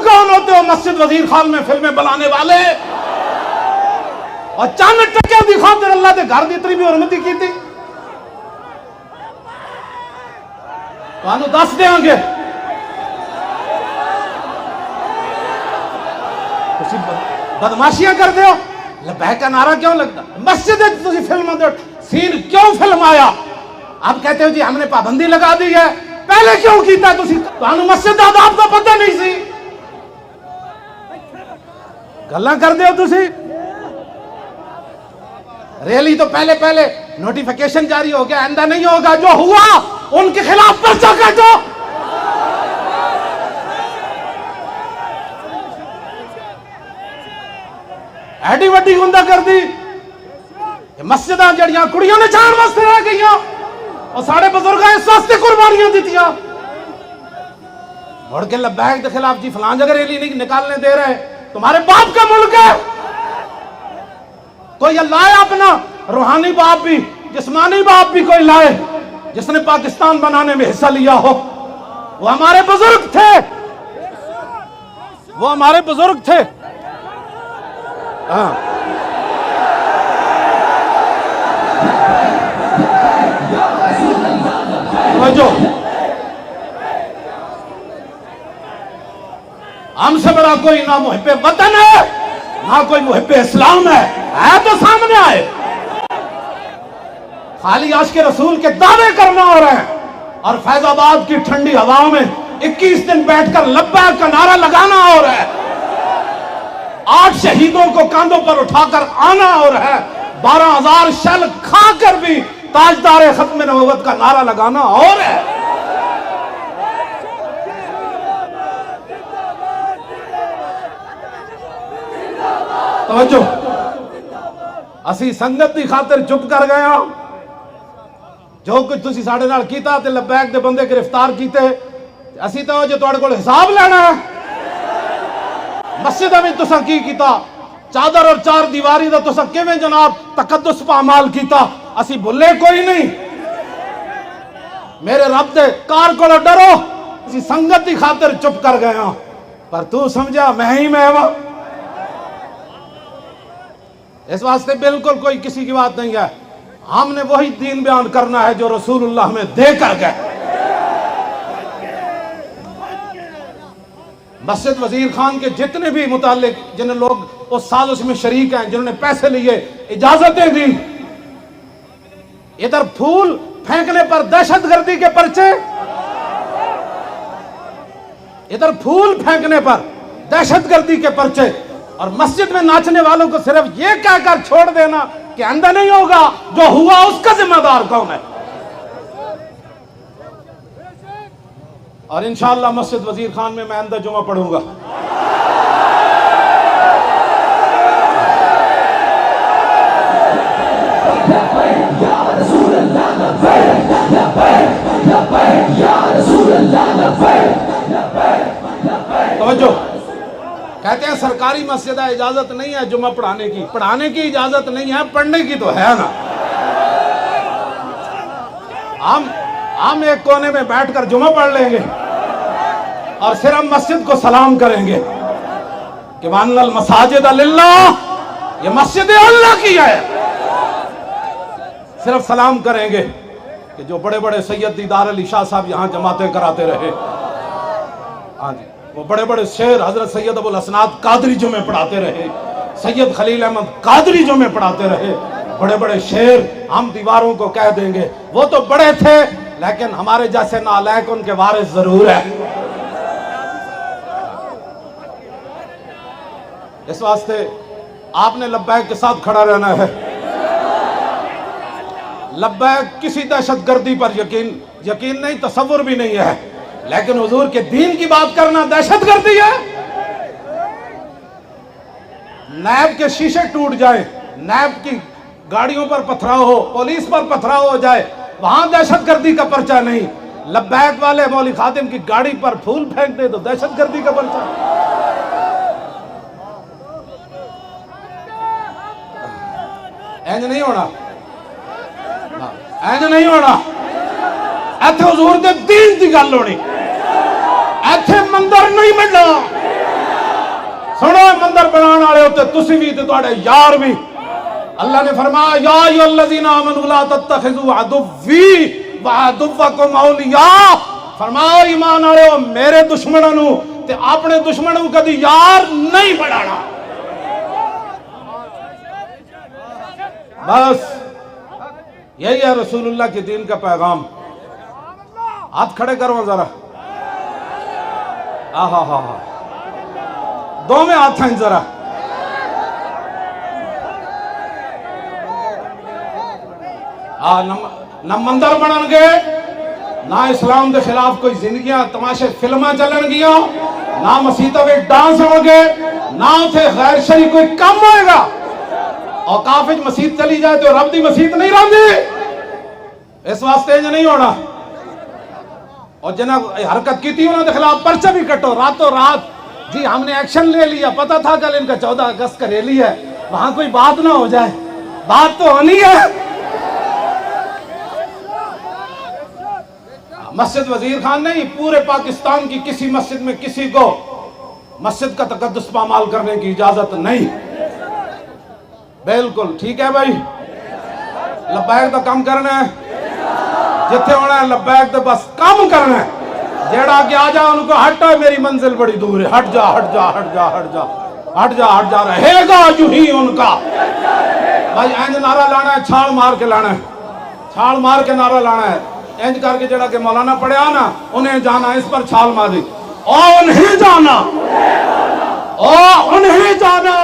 कौन होते हो मस्जिद वजीर खान में फिल्में बनाने वाले? और चंद टके दिखाओ तेरे अल्लाह के घर की इतनी भी हुरमती की थी तो दस देंगे। बदमाशियां करते हो। लबैक का नारा क्यों लगता? मस्जिद फिल्म सीन क्यों फिल्म आया? आप कहते हो जी हमने पाबंदी लगा दी है, पहले क्यों किया? मस्जिद आदाब का पता नहीं सी, गल्लां करते हो तुसी। रैली तो पहले पहले नोटिफिकेशन जारी हो गया, आंदा नहीं होगा, जो हुआ उनके खिलाफ पर्चा काटो। एडी वड्डी गुंदा कर दी। मस्जिद जड़ियां कुड़ियों ने जान वास्ते रह गई और साढ़े बुजुर्ग इस वास्ते कुर्बानियां दितियां। मुड़ के लबैक के खिलाफ जी फलां जगह रैली नहीं निकालने दे रहे, तुम्हारे बाप का मुल्क है। कोई लाए अपना रूहानी बाप भी, जिस्मानी बाप भी कोई लाए जिसने पाकिस्तान बनाने में हिस्सा लिया हो। वो हमारे बुजुर्ग थे, वो हमारे बुजुर्ग थे। हाँ जो हमसे बड़ा कोई ना मुहिब्बे वतन है ना कोई मुहिब्बे इस्लाम है तो सामने आए। खाली आशिक़े रसूल के दावे करना हो रहे हैं और फैजाबाद की ठंडी हवाओं में 21 दिन बैठकर लब्बैक का नारा लगाना हो रहा है। 8 शहीदों को कांधों पर उठाकर आना हो रहा है। 12,000 शल खाकर भी ताजदार खत्म नबूवत का नारा लगाना और है। तवज्जो, असी संगत की खातिर चुप कर गए हो। जो कुछ तुसी साडे नाल कीता ते लबैक दे बंदे गिरफ्तार कीते, असी तो जो तुहाडे कोल हिसाब लेना है। मस्जिद में तुसा की कीता, चादर और चार दीवारी दा तुसा किवें जनाब तकद्दुस पामाल कीता, असी भुले कोई नहीं। मेरे रब दे कार को डरो, असी संगत की खातिर चुप कर गए हो, पर तू समझा मैं ही मैं वा। इस वास्ते बिल्कुल कोई किसी की बात नहीं है। हमने वही दीन बयान करना है जो रसूलुल्लाह हमें दे कर गए। मस्जिद वजीर खान के जितने भी मुतालिक जिन लोग उस साजिश में शरीक हैं, जिन्होंने पैसे लिए, इजाजतें दी, इधर फूल फेंकने पर दहशतगर्दी के पर्चे, इधर फूल फेंकने पर दहशतगर्दी के पर्चे, और मस्जिद में नाचने वालों को सिर्फ ये कहकर छोड़ देना कि आंदा नहीं होगा, जो हुआ उसका जिम्मेदार कौन है। और इंशाअल्लाह मस्जिद वजीर खान में मैं आंदा जुमा पढ़ूंगा। तो कहते हैं सरकारी मस्जिद है, इजाजत नहीं है जुमा पढ़ाने की। पढ़ाने की इजाजत नहीं है, पढ़ने की तो है ना। हम एक कोने में बैठकर जुमा पढ़ लेंगे और फिर हम मस्जिद को सलाम करेंगे कि वन्नल मसाजिद लिल्लाह, ये मस्जिद अल्लाह की है। सिर्फ सलाम करेंगे कि जो बड़े बड़े सैयद दीदार अली शाह साहब यहाँ जमातें कराते रहे, हाँ जी, वो बड़े बड़े शेर हजरत सैयद अबुल हसनात कादरी जुमे पढ़ाते रहे, सैयद खलील अहमद कादरी जुमे पढ़ाते रहे, बड़े बड़े शेर हम दीवारों को कह देंगे। वो तो बड़े थे, लेकिन हमारे जैसे नालायक उनके वारिस जरूर है। इस वास्ते आपने लब्बैक के साथ खड़ा रहना है। लब्बैक किसी दहशतगर्दी पर यकीन नहीं, तसव्वुर भी नहीं है, लेकिन हुजूर के दीन की बात करना दहशतगर्दी है। नैब के शीशे टूट जाए, नैब की गाड़ियों पर पथराव हो, पुलिस पर पथराव हो जाए, वहां दहशतगर्दी का पर्चा नहीं। लब्बैक वाले मौली खादिम की गाड़ी पर फूल फेंक दे तो दहशतगर्दी का पर्चा। इंज नहीं होना, इंज नहीं होना। इत्थे हुजूर दे दीन दी गल होनी, इत्थे मंदिर नहीं बनना, सुनो मंदिर बनाने वाले होते तुसी भी ते तुहाडे यार भी। अल्लाह ने फरमाया या अय्युहल्लज़ीना आमनू ला तत्तखिज़ू अदुव्वी व अदुव्वकुम औलिया। फरमाओ ईमान वाले मेरे दुश्मनों नू ते अपने दुश्मनों कदी यार नहीं बनाना। बस यही है रसूलुल्लाह के दीन का पैगाम। हाथ खड़े करो जरा। आहा हा हा, दो में हाथ हैं जरा। ना मंदिर बनन गए, ना इस्लाम के खिलाफ कोई जिंदगियां तमाशे फिल्मां चलन गिया, ना मसीतों में डांस होंगे, ना उसे गैर शरी कोई कम होएगा। और काफिज मसीत चली जाए तो रब दी मसीत नहीं रहती। इस वास्ते नहीं होना। और जना हरकत की थी उन्होंने खिलाफ पर्चा भी कटो रातों रात। जी हमने एक्शन ले लिया, पता था कल इनका 14 अगस्त का रैली है, वहां कोई बात ना हो जाए। बात तो होनी है। मस्जिद वजीर खान नहीं, पूरे पाकिस्तान की किसी मस्जिद में किसी को मस्जिद का तकद्दुस पामाल करने की इजाजत नहीं। बिल्कुल ठीक है भाई। लब्बैक तो कम करना है, जिथे होना है लब्बैक तो बस कम करना है। जेड़ा के आ जा उनको हटा, मेरी मंजिल बड़ी दूर है, हट जा हट जा हट जा हट जा हट जा हट जा, रहेगा यूं ही उनका। भाई इंज नारा लाना है, छाल मार के लाना है, छाल मार के नारा लाना है। इंज करके जड़ा के मौलाना पढ़िया ना, उन्हें जाना, इस पर छाल मारी, और उन्हें जाना, और उन्हें जाना।